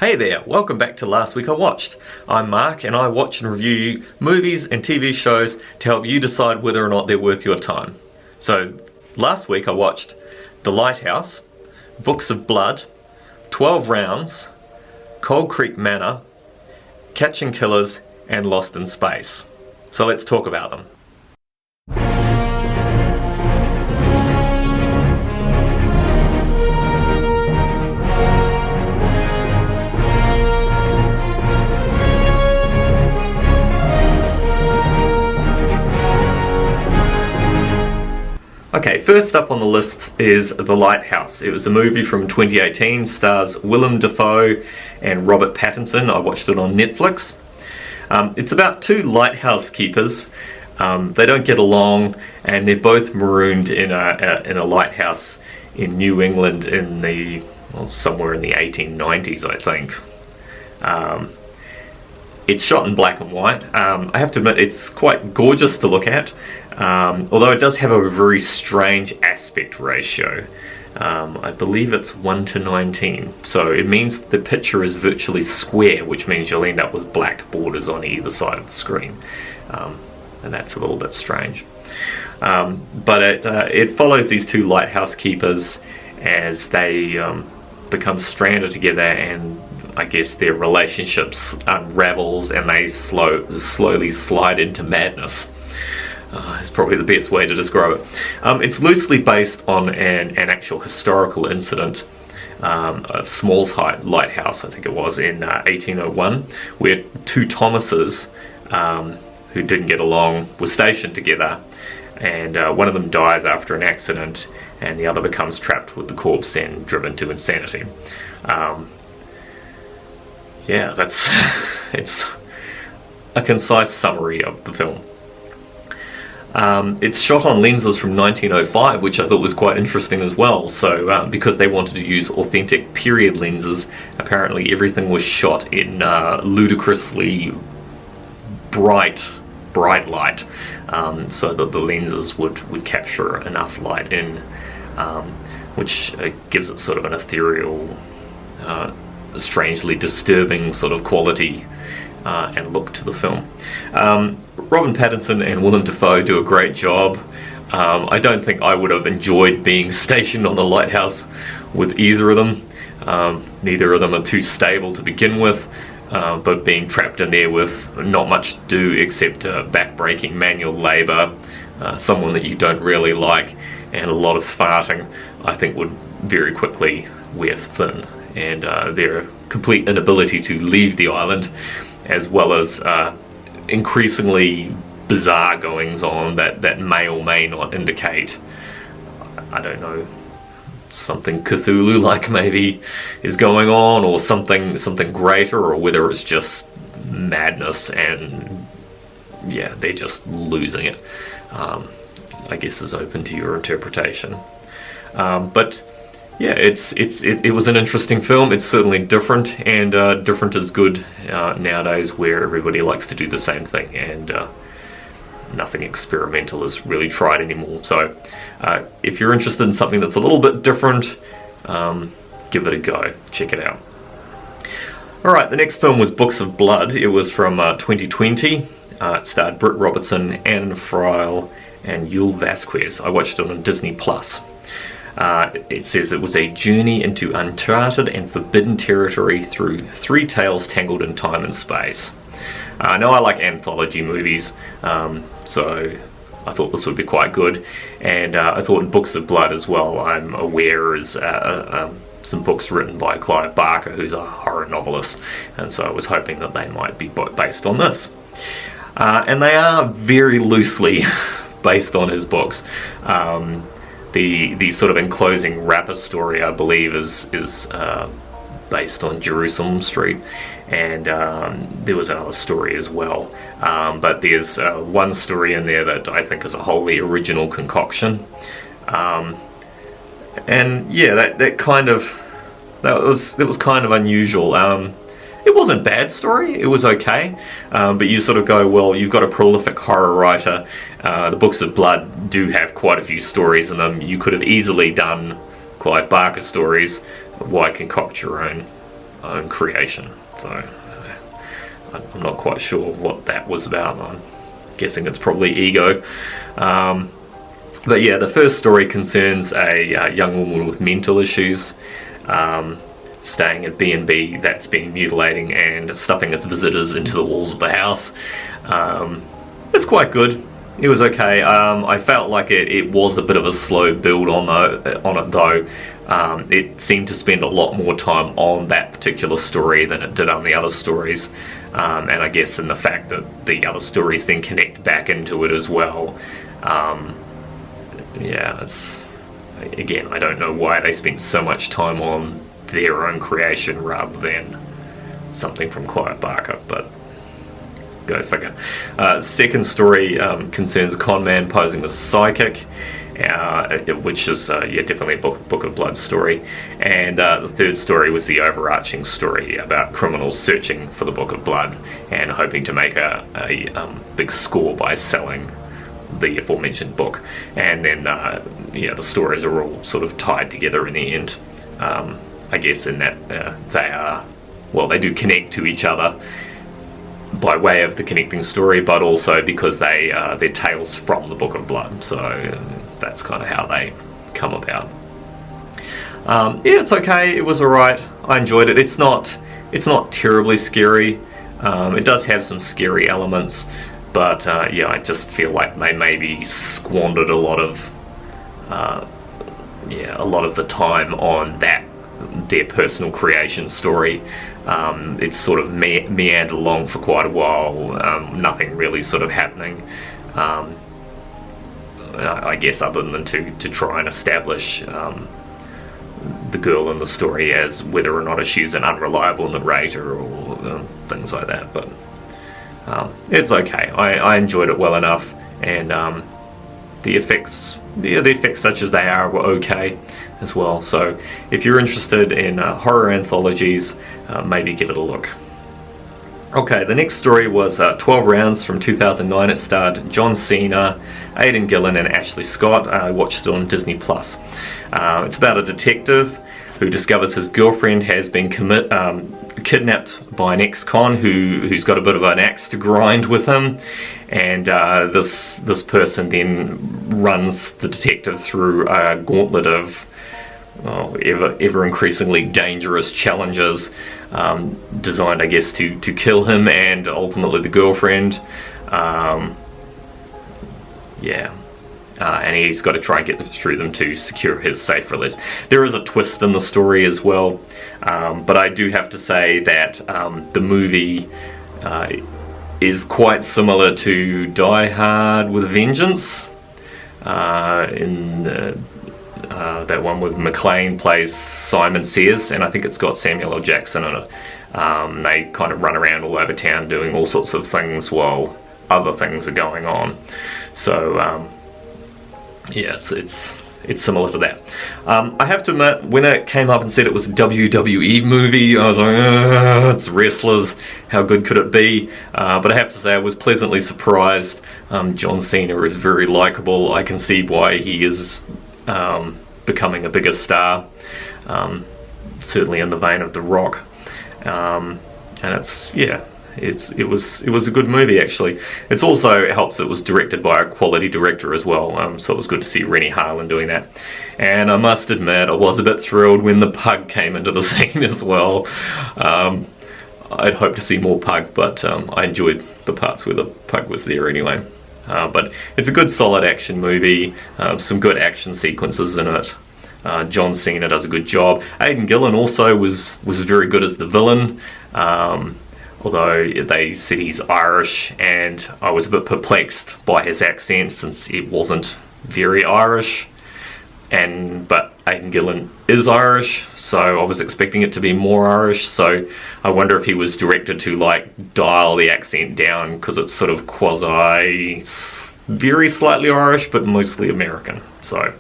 Hey there, welcome back to Last Week I Watched. I'm Mark and I watch and review movies and TV shows to help you decide whether or not they're worth your time. So last week I watched The Lighthouse, Books of Blood, 12 Rounds, Cold Creek Manor, Catching Killers and Lost in Space. So let's talk about them. Okay, first up on the list is The Lighthouse. It was a movie from 2018, stars Willem Dafoe and Robert Pattinson. I watched it on Netflix. It's about two lighthouse keepers. They don't get along, and they're both marooned in a lighthouse in New England in somewhere in the 1890s, I think. It's shot in black and white. I have to admit, it's quite gorgeous to look at. Although it does have a very strange aspect ratio. I believe it's 1:19, so it means the picture is virtually square, which means you'll end up with black borders on either side of the screen, and that's a little bit strange. But it follows these two lighthouse keepers as they become stranded together, and I guess their relationships unravels and they slowly slide into madness. It's probably the best way to describe it. It's loosely based on an actual historical incident of Small's Lighthouse, I think it was, in 1801, where two Thomases who didn't get along were stationed together, and one of them dies after an accident and the other becomes trapped with the corpse and driven to insanity. Yeah, it's a concise summary of the film. It's shot on lenses from 1905, which I thought was quite interesting as well. So because they wanted to use authentic period lenses, apparently everything was shot in ludicrously bright light, so that the lenses would capture enough light in, which gives it sort of an ethereal, strangely disturbing sort of quality and look to the film. Robert Pattinson and Willem Dafoe do a great job. I don't think I would have enjoyed being stationed on the lighthouse with either of them. Neither of them are too stable to begin with, but being trapped in there with not much to do except back-breaking manual labour, someone that you don't really like, and a lot of farting, I think would very quickly wear thin. And their complete inability to leave the island, as well as increasingly bizarre goings on that may or may not indicate, I don't know, something Cthulhu-like maybe is going on, or something greater, or whether it's just madness and yeah, they're just losing it. I guess is open to your interpretation. But yeah, it was an interesting film. It's certainly different, and different is good nowadays, where everybody likes to do the same thing, and nothing experimental is really tried anymore. So if you're interested in something that's a little bit different, give it a go. Check it out. Alright, the next film was Books of Blood. It was from 2020. It starred Britt Robertson, Anne Friel, and Yul Vasquez. I watched it on Disney+. It says it was a journey into uncharted and forbidden territory through three tales tangled in time and space. Now I like anthology movies, so I thought this would be quite good, and I thought Books of Blood as well. I'm aware is some books written by Clive Barker, who's a horror novelist, and so I was hoping that they might be based on this. And they are very loosely based on his books. The sort of enclosing rapper story, I believe, is based on Jerusalem Street, and there was another story as well. But there's one story in there that I think is a wholly original concoction. And yeah, that was kind of unusual. It wasn't a bad story, it was okay, but you sort of go, well, you've got a prolific horror writer. The Books of Blood do have quite a few stories in them. You could have easily done Clive Barker stories. Why concoct your own own creation. So I'm not quite sure what that was about. I'm guessing it's probably ego. But yeah, the first story concerns a young woman with mental issues, staying at B&B that's been mutilating and stuffing its visitors into the walls of the house. It's quite good. It was okay. I felt like it was a bit of a slow build on it though. It seemed to spend a lot more time on that particular story than it did on the other stories. And I guess in the fact that the other stories then connect back into it as well. Yeah, it's, again, I don't know why they spent so much time on their own creation rather than something from Clive Barker, but go figure. Second story concerns a con man posing as a psychic, which is definitely a Book of Blood story. And the third story was the overarching story about criminals searching for the Book of Blood and hoping to make a big score by selling the aforementioned book. And then the stories are all sort of tied together in the end. I guess in that they do connect to each other by way of the connecting story, but also because they're tales from the Book of Blood. So that's kind of how they come about. It's okay. It was alright. I enjoyed it. It's not terribly scary. It does have some scary elements, but I just feel like they maybe squandered a lot of the time on their personal creation story. It's sort of meandered along for quite a while, nothing really sort of happening, I guess, other than to try and establish the girl in the story as whether or not she's an unreliable narrator or things like that. But it's okay. I enjoyed it well enough, and the effects such as they are were okay as well. So if you're interested in horror anthologies, maybe give it a look. Okay, the next story was 12 Rounds from 2009. It starred John Cena, Aidan Gillen and Ashley Scott. I watched it on Disney+. It's about a detective who discovers his girlfriend has been kidnapped by an ex-con who's got a bit of an axe to grind with him, and this person then runs the detective through a gauntlet of ever increasingly dangerous challenges, designed, I guess, to kill him and ultimately the girlfriend. And he's got to try and get through them to secure his safe release. There is a twist in the story as well, but I do have to say that the movie is quite similar to Die Hard with a Vengeance. That one with McClane plays Simon Says, and I think it's got Samuel L. Jackson in it. They kind of run around all over town doing all sorts of things while other things are going on. So yes, it's similar to that. I have to admit, when it came up and said it was a WWE movie, I was like, it's wrestlers, how good could it be? But I have to say I was pleasantly surprised. John Cena is very likable. I can see why he is becoming a bigger star, certainly in the vein of The Rock, and it was a good movie actually. It helps that it was directed by a quality director as well, so it was good to see Rennie Harlan doing that. And I must admit, I was a bit thrilled when the pug came into the scene as well. I'd hoped to see more pug, but I enjoyed the parts where the pug was there anyway. But it's a good solid action movie, some good action sequences in it. John Cena does a good job. Aidan Gillen also was very good as the villain, although they said he's Irish, and I was a bit perplexed by his accent since it wasn't very Irish. But Aidan Gillen is Irish, so I was expecting it to be more Irish, so I wonder if he was directed to dial the accent down, because it's sort of very slightly Irish but mostly American, so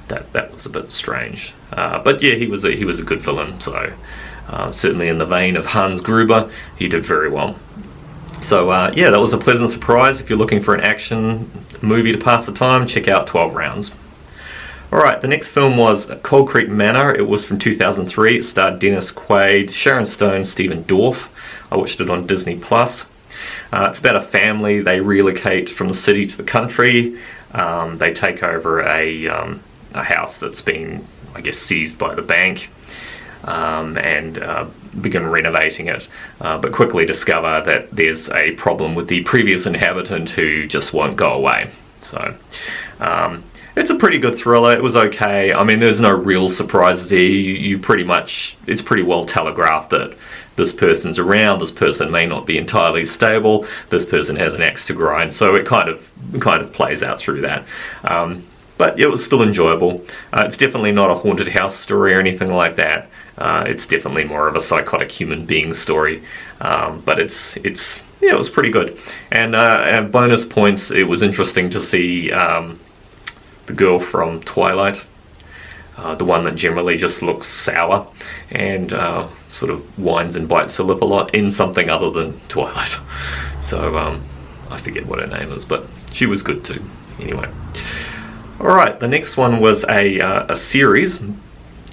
that was a bit strange. But yeah, he was a good villain, so certainly in the vein of Hans Gruber, he did very well. So that was a pleasant surprise. If you're looking for an action movie to pass the time, check out 12 Rounds. Alright, the next film was Cold Creek Manor. It was from 2003. It starred Dennis Quaid, Sharon Stone, Stephen Dorff. I watched it on Disney+. It's about a family. They relocate from the city to the country. They take over a house that's been, I guess, seized by the bank, and begin renovating it, but quickly discover that there's a problem with the previous inhabitant who just won't go away. So it's a pretty good thriller. It was okay. I mean, there's no real surprises here. You pretty much, it's pretty well telegraphed that this person's around, this person may not be entirely stable, this person has an axe to grind, so it kind of plays out through that. But it was still enjoyable. It's definitely not a haunted house story or anything like that. It's definitely more of a psychotic human being story. But it was pretty good. And bonus points, it was interesting to see the girl from Twilight, the one that generally just looks sour and sort of whines and bites her lip a lot, in something other than Twilight. So I forget what her name is, but she was good too. Anyway. Alright, the next one was a series.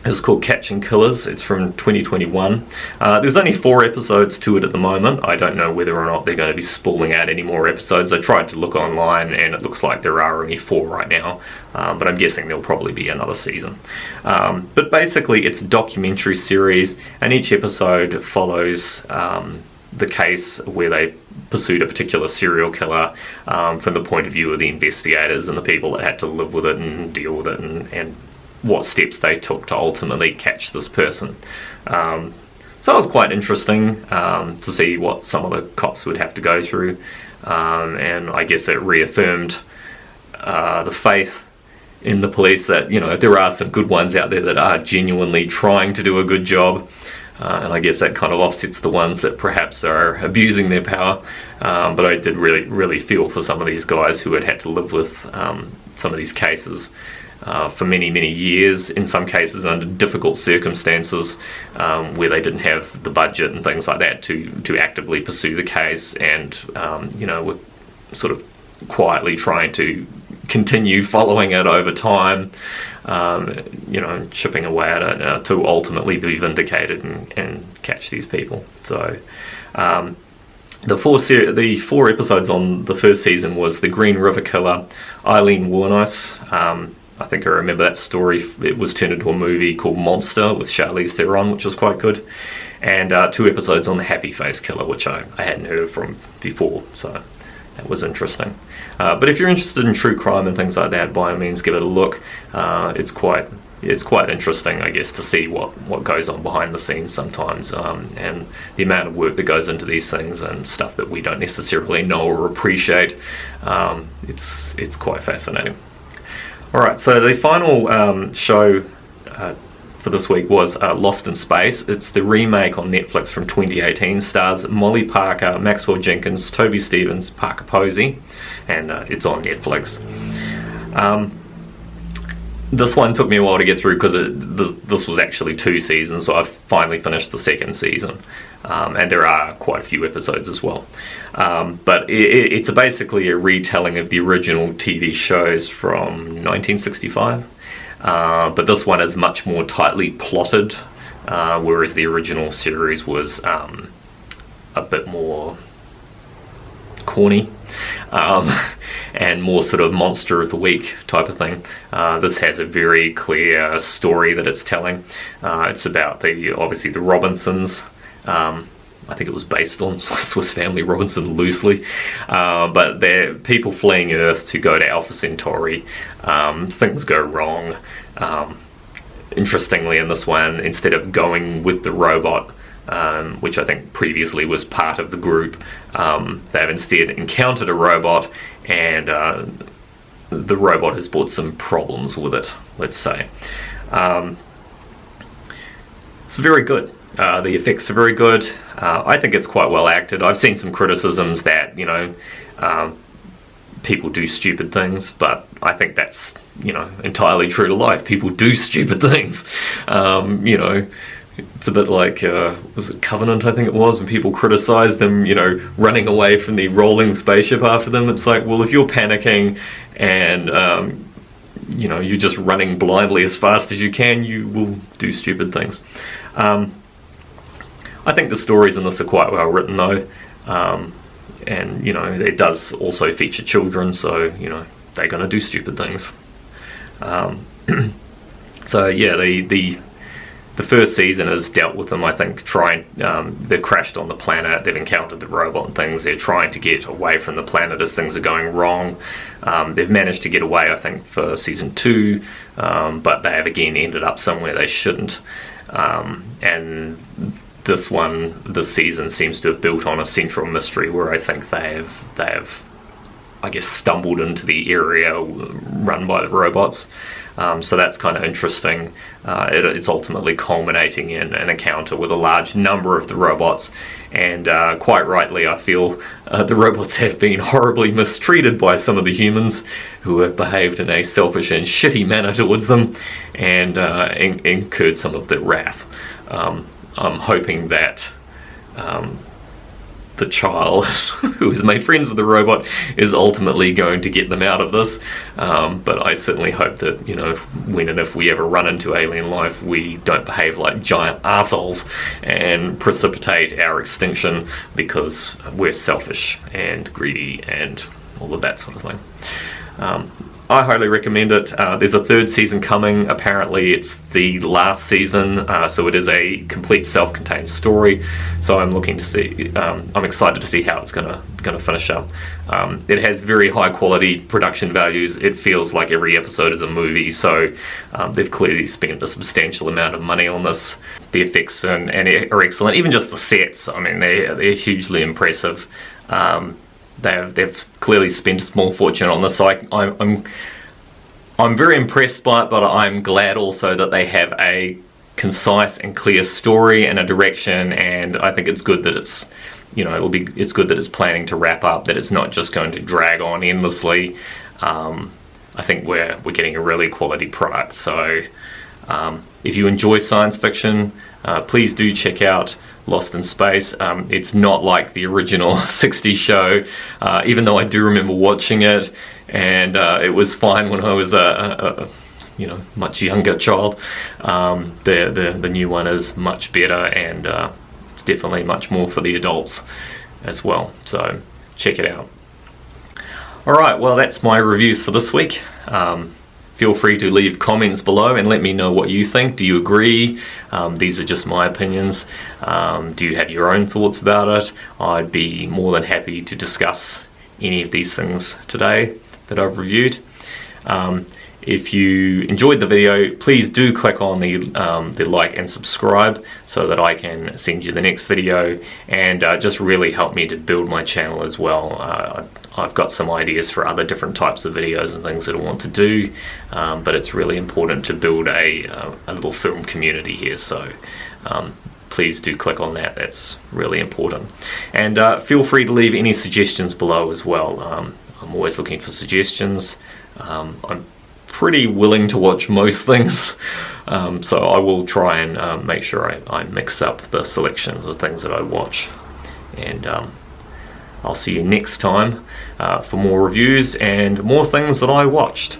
It was called Catching Killers. It's from 2021. There's only 4 episodes to it at the moment. I don't know whether or not they're going to be spooling out any more episodes. I tried to look online and it looks like there are only 4 right now, but I'm guessing there'll probably be another season. But basically it's a documentary series, and each episode follows the case where they pursued a particular serial killer from the point of view of the investigators and the people that had to live with it and deal with it, and what steps they took to ultimately catch this person. So it was quite interesting to see what some of the cops would have to go through, and I guess it reaffirmed the faith in the police that, you know, there are some good ones out there that are genuinely trying to do a good job. And I guess that kind of offsets the ones that perhaps are abusing their power. But I did really feel for some of these guys who had to live with some of these cases for many years, in some cases under difficult circumstances, where they didn't have the budget and things like that to actively pursue the case, and were sort of quietly trying to continue following it over time, chipping away at it to ultimately be vindicated and catch these people. So the 4 episodes on the first season was The Green River Killer, Eileen Wuornos. I think I remember that story. It was turned into a movie called Monster with Charlize Theron, which was quite good. And 2 episodes on The Happy Face Killer, which I hadn't heard from before, so that was interesting. But if you're interested in true crime and things like that, by all means give it a look. It's quite interesting, I guess, to see what goes on behind the scenes sometimes, and the amount of work that goes into these things and stuff that we don't necessarily know or appreciate. It's quite fascinating. Alright, so the final show for this week was Lost in Space. It's the remake on Netflix from 2018. Stars Molly Parker, Maxwell Jenkins, Toby Stephens, Parker Posey, and it's on Netflix. This one took me a while to get through because this was actually 2 seasons, so I've finally finished the 2nd season. And there are quite a few episodes as well. But it's basically a retelling of the original TV shows from 1965. But this one is much more tightly plotted, whereas the original series was a bit more corny, and more sort of monster of the week type of thing. This has a very clear story that it's telling. It's about obviously the Robinsons. I think it was based on Swiss Family Robinson loosely, but they're people fleeing Earth to go to Alpha Centauri. Things go wrong. Interestingly, in this one, instead of going with the robot, which I think previously was part of the group, they've instead encountered a robot, and the robot has brought some problems with it, let's say. It's very good. The effects are very good. I think it's quite well acted. I've seen some criticisms that, people do stupid things, but I think that's, entirely true to life. People do stupid things. It's a bit like, was it Covenant, I think it was, when people criticise them, running away from the rolling spaceship after them. It's like, well, if you're panicking and, you know, you're just running blindly as fast as you can, you will do stupid things. I think the stories in this are quite well written though, and you know, it does also feature children, so you know, they're going to do stupid things. So yeah, the first season has dealt with them, I think, they've crashed on the planet, they've encountered the robot and things, they're trying to get away from the planet as things are going wrong. They've managed to get away, I think, for season 2, but they have again ended up somewhere they shouldn't. And this season seems to have built on a central mystery where I think they have I guess stumbled into the area run by the robots. So that's kind of interesting. It's ultimately culminating in an encounter with a large number of the robots, and quite rightly I feel the robots have been horribly mistreated by some of the humans who have behaved in a selfish and shitty manner towards them, and incurred some of their wrath. I'm hoping that the child who has made friends with the robot is ultimately going to get them out of this, but I certainly hope that, you know, when and if we ever run into alien life, we don't behave like giant assholes and precipitate our extinction because we're selfish and greedy and all of that sort of thing. I highly recommend it. There's a 3rd season coming. Apparently it's the last season, so it is a complete self-contained story. So I'm looking to see. I'm excited to see how it's gonna finish up. It has very high quality production values. It feels like every episode is a movie. So they've clearly spent a substantial amount of money on this. The effects and are excellent. Even just the sets. I mean, they're hugely impressive. They've clearly spent a small fortune on this, so I'm very impressed by it, but I'm glad also that they have a concise and clear story and a direction, and I think it's good that it's, you know, it's good that it's planning to wrap up, that it's not just going to drag on endlessly. I think we're getting a really quality product, so if you enjoy science fiction, please do check out Lost in Space. It's not like the original 60s show, even though I do remember watching it, and it was fine when I was a you know, much younger child. The new one is much better, and it's definitely much more for the adults as well, so check it out. Alright, well that's my reviews for this week. Feel free to leave comments below and let me know what you think. Do you agree? These are just my opinions. Do you have your own thoughts about it? I'd be more than happy to discuss any of these things today that I've reviewed. If you enjoyed the video, please do click on the like and subscribe so that I can send you the next video, and just really help me to build my channel as well. I've got some ideas for other different types of videos and things that I want to do, but it's really important to build a little film community here, so please do click on that. That's really important. And feel free to leave any suggestions below as well. I'm always looking for suggestions. I'm pretty willing to watch most things, so I will try and make sure I mix up the selection of the things that I watch. And I'll see you next time for more reviews and more things that I watched.